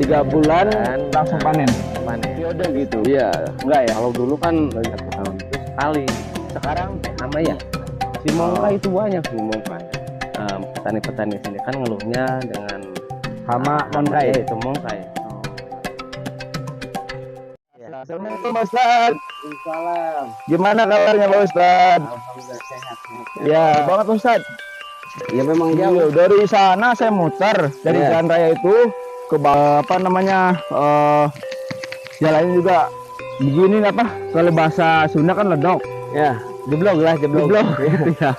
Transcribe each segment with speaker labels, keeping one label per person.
Speaker 1: 3 bulan
Speaker 2: Dan
Speaker 1: langsung panen.
Speaker 2: panen.
Speaker 1: Periode gitu.
Speaker 2: Iya.
Speaker 1: Enggak ya?
Speaker 2: Kalau dulu kan 1 tahun itu sekali.
Speaker 1: Sekarang
Speaker 2: Sama ya. Si Mongkai itu banyak si Mongkai. Petani-petani sini kan ngeluhnya dengan
Speaker 1: hama Mongkai.
Speaker 2: itu Mongkai.
Speaker 1: Assalamualaikum Pak Ustad.
Speaker 2: Salam.
Speaker 1: Gimana kabarnya Pak Ustad?
Speaker 2: Alhamdulillah sehat.
Speaker 1: Ya, banget Pak Ustad.
Speaker 2: Ya memang
Speaker 1: Iya,
Speaker 2: jauh.
Speaker 1: dari sana saya muter dari
Speaker 2: Iya.
Speaker 1: jalan raya itu ke apa namanya jalannya juga begini apa kalau bahasa Sunda kan ledok.
Speaker 2: Ya, jeblok lah, jeblok.
Speaker 1: Jeblok. Ya.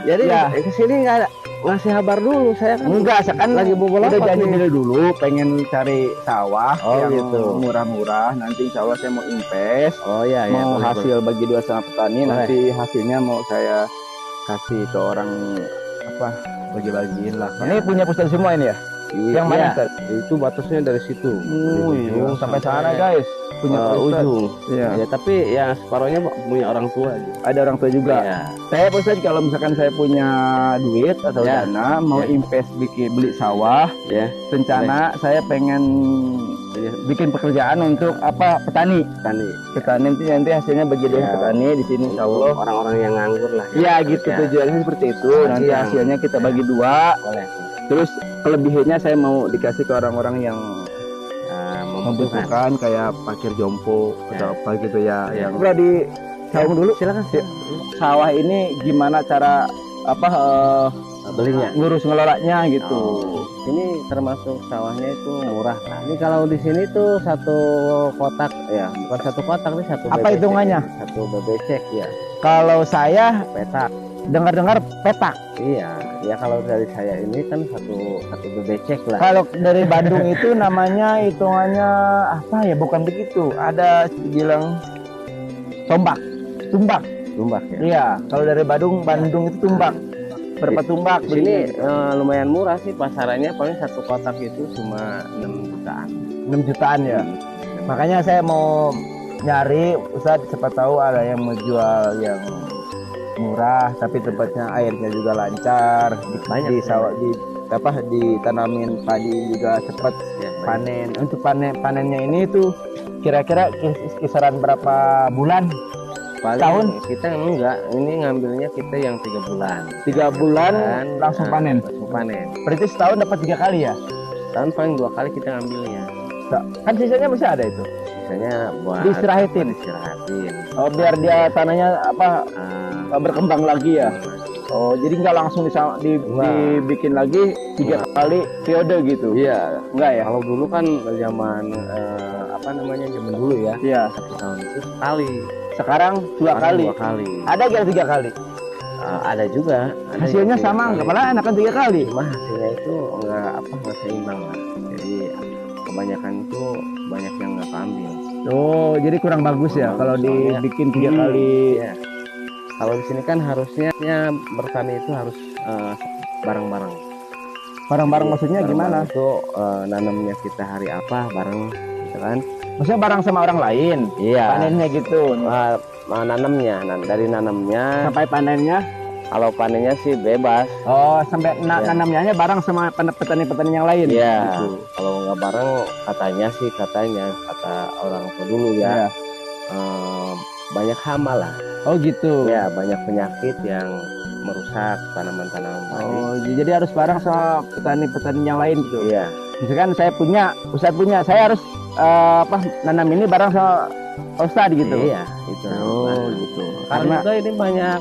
Speaker 2: Jadi
Speaker 1: Ya.
Speaker 2: kesini nggak ada ngasih kabar dulu, saya kan
Speaker 1: Enggak, saya kan
Speaker 2: lagi bobo
Speaker 1: udah
Speaker 2: lapak
Speaker 1: janji
Speaker 2: nih.
Speaker 1: dulu pengen cari sawah
Speaker 2: Oh,
Speaker 1: yang
Speaker 2: gitu.
Speaker 1: murah-murah. Nanti insya Allah saya mau invest,
Speaker 2: Oh ya, ya.
Speaker 1: mau
Speaker 2: boleh,
Speaker 1: hasil bagi 2 sama petani.
Speaker 2: Boleh.
Speaker 1: Nanti hasilnya mau saya kasih ke orang apa bagi-bagiin lah.
Speaker 2: Ya.
Speaker 1: Ini punya Ustaz semua ini ya?
Speaker 2: boleh.
Speaker 1: Yang mana
Speaker 2: Iya,
Speaker 1: Ustaz?
Speaker 2: itu batasnya dari situ. Dari ujung
Speaker 1: Sampai sana guys. Punya Pak Ustaz.
Speaker 2: ujung.
Speaker 1: Iya.
Speaker 2: Ya, tapi ya separohnya punya orang tua aja.
Speaker 1: Ada orang tua juga.
Speaker 2: Ya.
Speaker 1: Saya Pak Ustaz kalau misalkan saya punya duit atau
Speaker 2: Ya.
Speaker 1: dana mau
Speaker 2: Ya.
Speaker 1: invest beli sawah,
Speaker 2: Ya,
Speaker 1: rencana saya pengen
Speaker 2: jadi
Speaker 1: bikin pekerjaan untuk apa petani.
Speaker 2: tani.
Speaker 1: Petani nanti hasilnya bagi dia
Speaker 2: Ya.
Speaker 1: petani di sini insya Allah.
Speaker 2: Orang-orang yang nganggur lah.
Speaker 1: Iya gitu
Speaker 2: Ya.
Speaker 1: tujuannya seperti itu. Nanti
Speaker 2: Iya.
Speaker 1: hasilnya kita bagi 2.
Speaker 2: Boleh.
Speaker 1: Terus kelebihannya saya mau dikasih ke orang-orang yang membutuhkan kayak parkir jompo atau apa gitu ya.
Speaker 2: Ya.
Speaker 1: Yang udah di saung dulu.
Speaker 2: Silakan.
Speaker 1: Sawah ini gimana cara apa
Speaker 2: Belinya.
Speaker 1: ngurus ngelolanya gitu.
Speaker 2: Oh, ini termasuk sawahnya itu murah. Nah, ini kalau di sini tuh 1 kotak ya, bukan 1 kotak nih, 1
Speaker 1: Apa
Speaker 2: bebecek.
Speaker 1: hitungannya?
Speaker 2: 1 bebecek ya,
Speaker 1: Kalau saya
Speaker 2: petak.
Speaker 1: dengar-dengar petak.
Speaker 2: Iya, ya kalau dari saya ini kan satu bebecek lah.
Speaker 1: Kalau dari Bandung itu namanya hitungannya apa ya? Bukan begitu. Ada bilang tombak, tumbak.
Speaker 2: Tumbak ya.
Speaker 1: Iya. Kalau dari Bandung itu tumbak. Berapa tumbak?
Speaker 2: Di sini
Speaker 1: belinya?
Speaker 2: lumayan murah sih pasarannya, paling 1 kotak itu cuma 6 jutaan.
Speaker 1: 6 jutaan ya. Makanya saya mau nyari Ustaz, siapa tahu ada yang mau jual yang murah tapi tempatnya airnya juga lancar,
Speaker 2: Banyak
Speaker 1: di
Speaker 2: sih.
Speaker 1: sawah ditanamin padi juga cepat
Speaker 2: Ya,
Speaker 1: panen. Untuk panennya ini tuh kira-kira kisaran berapa bulan?
Speaker 2: paling
Speaker 1: tahun?
Speaker 2: kita enggak, ini ngambilnya kita yang 3 bulan.
Speaker 1: 3 bulan
Speaker 2: Dan,
Speaker 1: langsung panen.
Speaker 2: Langsung panen.
Speaker 1: Berarti setahun dapat 3 kali ya?
Speaker 2: Tahun paling 2 kali kita ngambilnya.
Speaker 1: Kan sisanya masih ada itu.
Speaker 2: Sisanya buat
Speaker 1: Diistirahatin?
Speaker 2: Istirahatin.
Speaker 1: Oh, biar dia tanahnya apa
Speaker 2: Ah,
Speaker 1: berkembang lagi ya. Oh, jadi nggak langsung dibikin lagi 3 kali periode gitu.
Speaker 2: iya.
Speaker 1: Enggak ya?
Speaker 2: Kalau dulu kan zaman zaman dulu ya.
Speaker 1: Iya.
Speaker 2: 1 tahun itu sekali.
Speaker 1: Sekarang 2 kali.
Speaker 2: 2 kali.
Speaker 1: Ada nggak 3 kali?
Speaker 2: Ada juga. Ada
Speaker 1: Hasilnya
Speaker 2: yang 3
Speaker 1: sama
Speaker 2: kali.
Speaker 1: nggak? Malah enakan 3 kali.
Speaker 2: Cuma hasilnya itu nggak seimbang lah. Jadi kebanyakan itu banyak yang nggak keambil.
Speaker 1: Oh, jadi kurang bagus ya kalau
Speaker 2: Soalnya-
Speaker 1: dibikin 3 kali.
Speaker 2: Iya. Kalau di sini kan harusnya bertani itu harus bareng-bareng.
Speaker 1: Bareng-bareng maksudnya gimana?
Speaker 2: Bareng-bareng itu nanamnya kita hari apa bareng, gitu kan?
Speaker 1: Maksudnya bareng sama orang lain.
Speaker 2: Iya.
Speaker 1: Panennya gitu.
Speaker 2: Nanamnya, dari nanamnya.
Speaker 1: Sampai panennya.
Speaker 2: Kalau panennya sih bebas.
Speaker 1: Oh, sampai
Speaker 2: Iya.
Speaker 1: nanamnya bareng sama petani-petani yang lain.
Speaker 2: Iya.
Speaker 1: Gitu.
Speaker 2: Kalau nggak bareng, katanya kata orang tua dulu ya.
Speaker 1: Iya.
Speaker 2: Banyak hama lah.
Speaker 1: Oh, gitu.
Speaker 2: Ya, banyak penyakit yang merusak tanaman-tanaman padi.
Speaker 1: Oh, jadi harus bareng sama petani-petani yang lain gitu.
Speaker 2: Iya.
Speaker 1: Misalkan saya punya, Ustadz punya, saya harus nanam ini bareng sama Ustadz gitu.
Speaker 2: Iya, itu.
Speaker 1: Oh, gitu.
Speaker 2: Karena juga ini banyak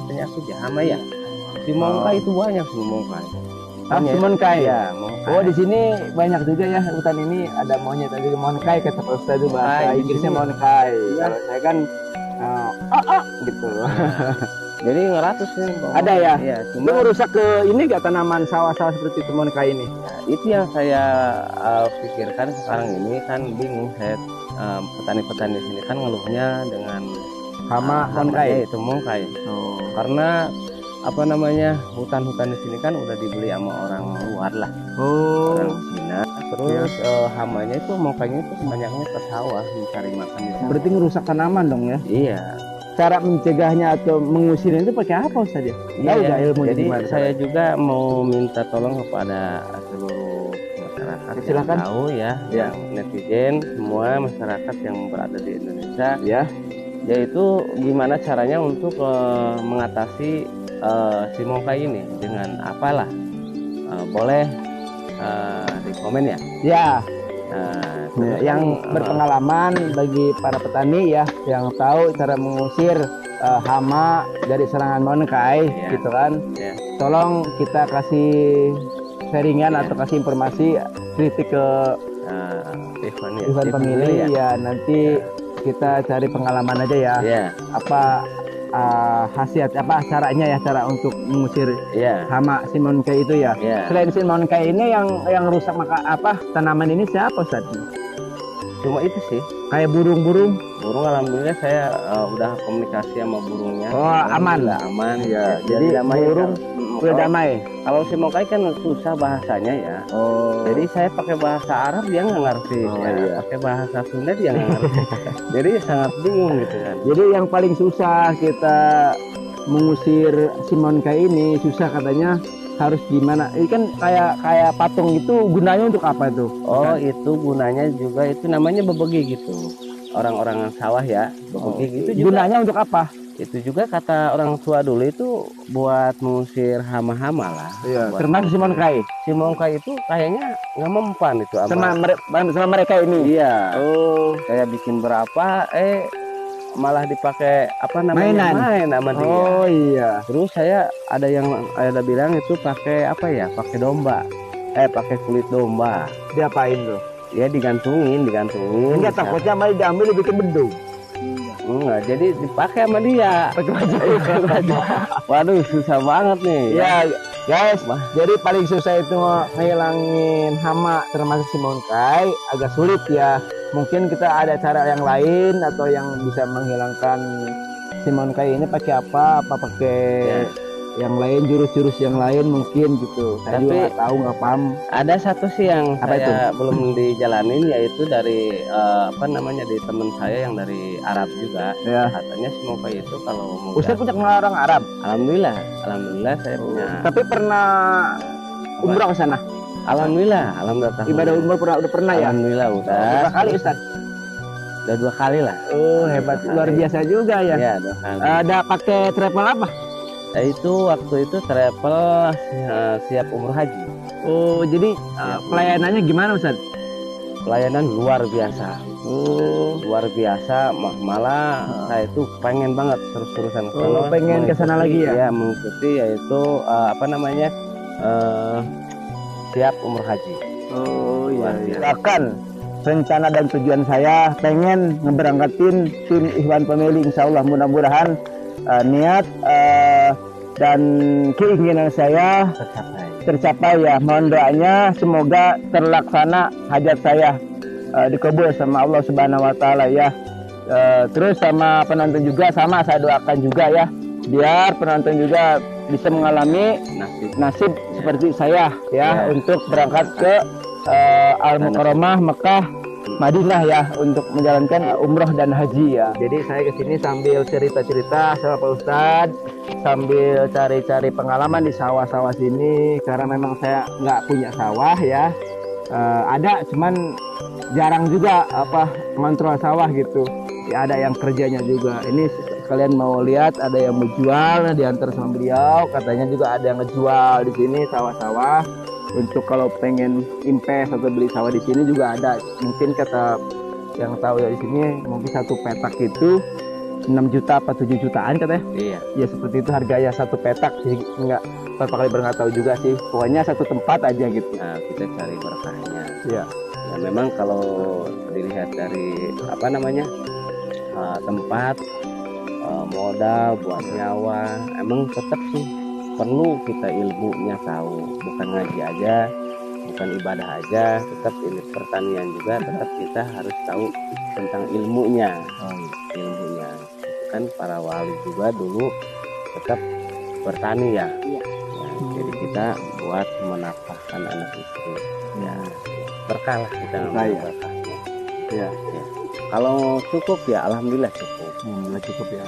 Speaker 2: penyakit ya, hama ya. Si Mongkai itu banyak si Mongkai.
Speaker 1: Monkai.
Speaker 2: Ya, Mongkai.
Speaker 1: Oh, di sini banyak juga ya hutan ini ada monyet tadi Monkai kata Pak Ustadz itu bahasa
Speaker 2: Monkai, di
Speaker 1: Inggrisnya
Speaker 2: sini.
Speaker 1: Monkai.
Speaker 2: Iya.
Speaker 1: Kalau saya kan gitu.
Speaker 2: Jadi ngeratus nih.
Speaker 1: Ada ya?
Speaker 2: Iya,
Speaker 1: Itu
Speaker 2: cuma
Speaker 1: merusak ke ini gak tanaman sawah-sawah seperti itu Monkai ini?
Speaker 2: itu yang saya pikirkan sekarang ini kan bingung saya, petani-petani sini kan ngeluhnya dengan
Speaker 1: Hama Monkai.
Speaker 2: itu Mongkai.
Speaker 1: Oh.
Speaker 2: Karena hutan-hutan di sini kan udah dibeli sama orang luar lah, orang
Speaker 1: Oh.
Speaker 2: Cina. Terus hamanya itu Mongkainya itu banyaknya ke sawah mencari makan di sana.
Speaker 1: Berarti ngerusak tanaman dong ya?
Speaker 2: Iya.
Speaker 1: Cara mencegahnya atau mengusirnya itu pakai apa Ustadz ya? Tahu
Speaker 2: Iya,
Speaker 1: nggak ilmunya
Speaker 2: jadi
Speaker 1: gimana?
Speaker 2: saya juga mau minta tolong kepada seluruh masyarakat
Speaker 1: Silakan.
Speaker 2: yang tahu ya,
Speaker 1: Ya.
Speaker 2: yang netizen semua masyarakat yang berada di Indonesia,
Speaker 1: Ya.
Speaker 2: yaitu gimana caranya untuk mengatasi si Mongkai ini dengan apalah. Boleh di komen ya.
Speaker 1: Ya.
Speaker 2: Terus
Speaker 1: Yang
Speaker 2: kan,
Speaker 1: berpengalaman bagi para petani ya, yang tahu cara mengusir hama dari serangan Mongkai,
Speaker 2: Iya.
Speaker 1: gitu kan.
Speaker 2: ya,
Speaker 1: Tolong kita kasih sharingan
Speaker 2: Iya.
Speaker 1: atau kasih informasi kritik ke Ivan pemilih ya. Nanti kita cari pengalaman aja ya.
Speaker 2: Ya,
Speaker 1: Apa khasiat apa caranya ya, cara untuk mengusir
Speaker 2: ya,
Speaker 1: hama si Mongkai itu ya.
Speaker 2: ya.
Speaker 1: Selain si Mongkai ini yang rusak tanaman ini siapa Ustaz?
Speaker 2: Cuma itu sih.
Speaker 1: Kayak burung-burung.
Speaker 2: Burung alhamdulillah saya udah komunikasi sama burungnya.
Speaker 1: Oh, aman.
Speaker 2: Alhamdulillah aman.
Speaker 1: Ya, jadi
Speaker 2: damai
Speaker 1: burung udah damai.
Speaker 2: Kalau si Mongkai kan susah bahasanya ya.
Speaker 1: Oh.
Speaker 2: Jadi saya pakai bahasa Arab dia nggak ngerti.
Speaker 1: Oh,
Speaker 2: ya.
Speaker 1: iya.
Speaker 2: Pakai bahasa Sunda dia nggak ngerti. Jadi sangat bingung gitu kan.
Speaker 1: Jadi yang paling susah kita mengusir si Mongkai ini, susah katanya harus gimana? Ini kan kayak patung itu gunanya untuk apa tuh?
Speaker 2: Oh, itu gunanya juga itu namanya bebegi gitu. Orang-orang sawah ya, bebegi itu juga.
Speaker 1: Gunanya untuk apa?
Speaker 2: Itu juga kata orang tua dulu itu buat mengusir hama-hama lah.
Speaker 1: Iya.
Speaker 2: Buat-
Speaker 1: Termasuk si Mongkai
Speaker 2: Si Mongkai itu kayaknya nggak mempan itu apa?
Speaker 1: sama mereka ini.
Speaker 2: Iya.
Speaker 1: Oh.
Speaker 2: Saya bikin berapa, malah dipakai apa namanya
Speaker 1: Mainan.
Speaker 2: main sama dia.
Speaker 1: Oh iya.
Speaker 2: Terus saya ada bilang itu pakai apa ya? Pakai domba. Pakai kulit domba.
Speaker 1: Diapain tuh?
Speaker 2: Ya digantungin.
Speaker 1: Enggak,
Speaker 2: Bisa.
Speaker 1: takutnya malah diambil dibikin bendung.
Speaker 2: Enggak, jadi dipakai sama dia.
Speaker 1: Pakai baju.
Speaker 2: Waduh, susah banget nih.
Speaker 1: Ya, guys. Jadi paling susah itu ngilangin hama termasuk si Mongkai agak sulit ya. Mungkin kita ada cara yang lain atau yang bisa menghilangkan si Mongkai ini pakai apa? Apa pakai yang lain, jurus-jurus yang lain mungkin gitu. Saya juga
Speaker 2: Tapi-
Speaker 1: nggak tahu, nggak paham.
Speaker 2: Ada satu sih yang
Speaker 1: Apa
Speaker 2: saya belum dijalanin, yaitu dari dari teman saya yang dari Arab juga.
Speaker 1: Ya.
Speaker 2: Katanya si Mongkai itu kalau mau
Speaker 1: Ustaz punya kenal orang Arab,
Speaker 2: alhamdulillah saya punya.
Speaker 1: tapi pernah umrah ke sana.
Speaker 2: Alhamdulillah.
Speaker 1: Ibadah umrah udah pernah ya?
Speaker 2: Alhamdulillah udah.
Speaker 1: Berapa kali Ustaz?
Speaker 2: Udah 2 kali lah.
Speaker 1: Oh, hebat, luar biasa juga ya.
Speaker 2: Ya, 2 kali.
Speaker 1: Ada pakai travel apa?
Speaker 2: Itu waktu itu travel siap umroh haji.
Speaker 1: Oh, jadi pelayanannya gimana Ustaz?
Speaker 2: Pelayanan luar biasa.
Speaker 1: Oh,
Speaker 2: Luar biasa, malah saya itu pengen banget terus-terusan ke
Speaker 1: Oh,
Speaker 2: sana,
Speaker 1: pengen ke sana lagi ya?
Speaker 2: Ya, mengikuti yaitu siap umroh haji.
Speaker 1: oh
Speaker 2: Luar
Speaker 1: iya.
Speaker 2: biasa.
Speaker 1: Akan rencana dan tujuan saya pengen ngeberangkatin tim Ikhwan Family, insya Allah mudah-mudahan niat dan keinginan saya tercapai ya. Mohon doanya semoga terlaksana hajat saya dikabul sama Allah Subhanahu wa taala ya. Terus sama penonton juga sama saya doakan juga ya, biar penonton juga bisa mengalami nasib seperti saya ya, untuk berangkat ke Al-Mukarramah Mekah Madinah ya, untuk menjalankan umroh dan haji ya. Jadi saya kesini sambil cerita-cerita sama Pak Ustadz, sambil cari-cari pengalaman di sawah-sawah sini, karena memang saya nggak punya sawah ya. Ada cuman jarang juga kontrol sawah gitu ya. Ada yang kerjanya juga. Ini kalian mau lihat, ada yang menjual diantar sama beliau, katanya juga ada yang ngejual di sini sawah-sawah. Untuk kalau pengen invest atau beli sawah di sini juga ada. Mungkin kata yang tahu ya, di sini mungkin satu petak itu 6 juta apa 7 jutaan katanya.
Speaker 2: Iya.
Speaker 1: Ya seperti itu harganya satu petak sih, nggak berapa kali nggak tahu juga sih. Pokoknya satu tempat aja gitu.
Speaker 2: Nah, kita cari berkahnya.
Speaker 1: Ya.
Speaker 2: Nah, memang kalau dilihat dari tempat, modal buat nyawa, emang tetap sih perlu kita ilmunya tahu, bukan ngaji aja, bukan ibadah aja, tetap ini pertanian juga, tetap kita harus tahu tentang ilmunya. Ilmunya kan para wali juga dulu tetap bertani ya. Jadi kita buat menafkahkan anak istri ya, berkah lah kita ngambil berkahnya.
Speaker 1: Ya.
Speaker 2: Kalau cukup ya alhamdulillah cukup.
Speaker 1: Cukup ya.